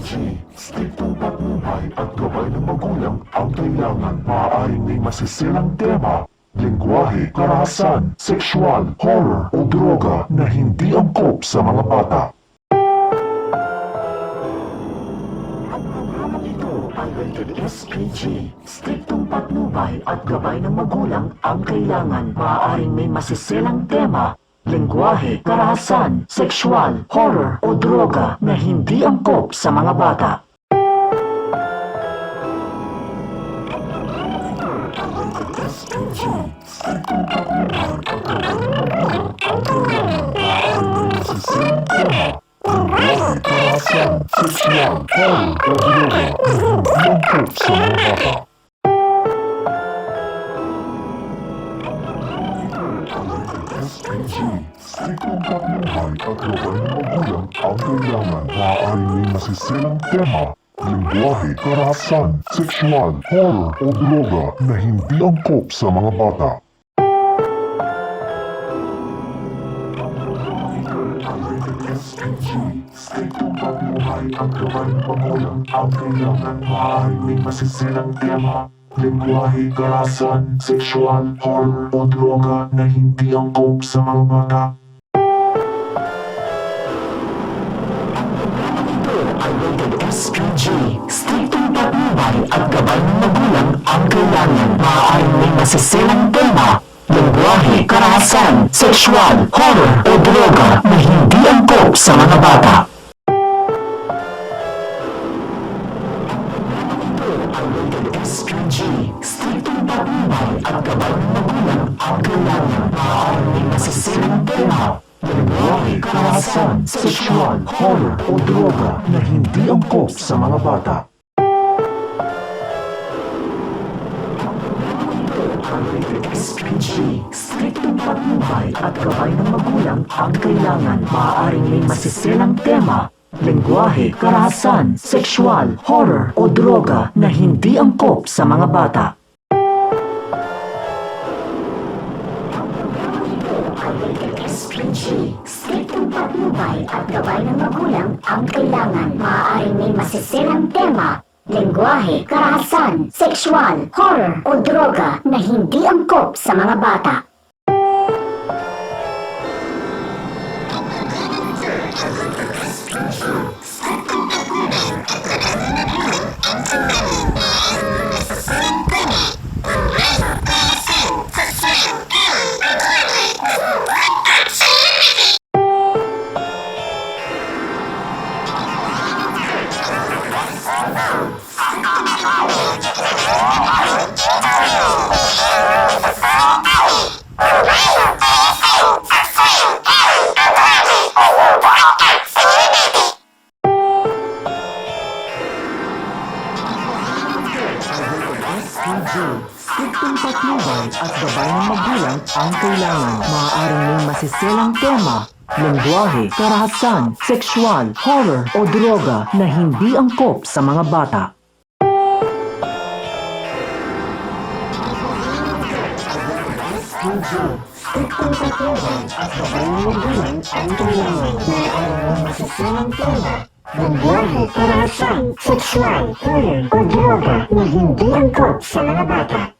SPG, striktong patnubay at gabay ng magulang ang kailangan. Maaaring may masisilang tema, lengguwahe, karahasan, sexual, horror o droga na hindi angkop sa mga bata. Ang programang ito ay rated SPG, striktong patnubay at gabay ng magulang ang kailangan. Maaaring may masisilang tema, lengguwahe, karahasan, sexual, horror o droga na hindi angkop sa mga bata. SPG, striktong patnubay at gabay ng magulang ang kailangan. Maaaring may masisilang tema, lengguwahe, karahasan, sexual, horror o droga na hindi angkop sa mga bata. SPG, striktong patnubay at gabay ng magulang ang kailangan. Maaaring may masisilang tema, lengguwahe, karahasan, sexual, horror o droga na hindi angkop sa mga bata. SPG, striktong patnubay at gabay ng magulang ang kailangan. Maaaring may masisilang tema, lengguwahe, karahasan, sexual, horror o droga na hindi angkop sa mga bata. SPG, striktong patnubay at gabay ng magulang ang kailangan. Maaaring may masisilang tema, lengguwahe, karahasan, sexual, horror o droga na hindi angkop sa mga bata. SPG, striktong patnubay at gabay ng magulang ang kailangan. Maaaring may masisilang tema, lengguwahe, karahasan, sexual, horror o droga na hindi angkop sa mga bata. SPG, striktong patnubay at gabay ng magulang ang kailangan. Maaaring may masisilang tema, lengguwahe, karahasan, sexual, horror o droga na hindi angkop sa mga bata. SPG, striktong patnubay at gabay ng magulang ang kailangan. Maaaring may masisilang tema, lengguwahe, karahasan, sexual, horror o droga na hindi angkop sa mga bata. SPG, striktong patnubay at gabay ng magulang ang kailangan. Maaaring may masisilang tema, lengguwahe, karahasan, sexual, horror o droga na hindi angkop sa mga bata. SPG, striktong patnubay at gabay ng magulang ang kailangan. Maaaring may masisilang tema, lengguwahe, karahasan, sexual, horror o droga na hindi angkop sa mga bata.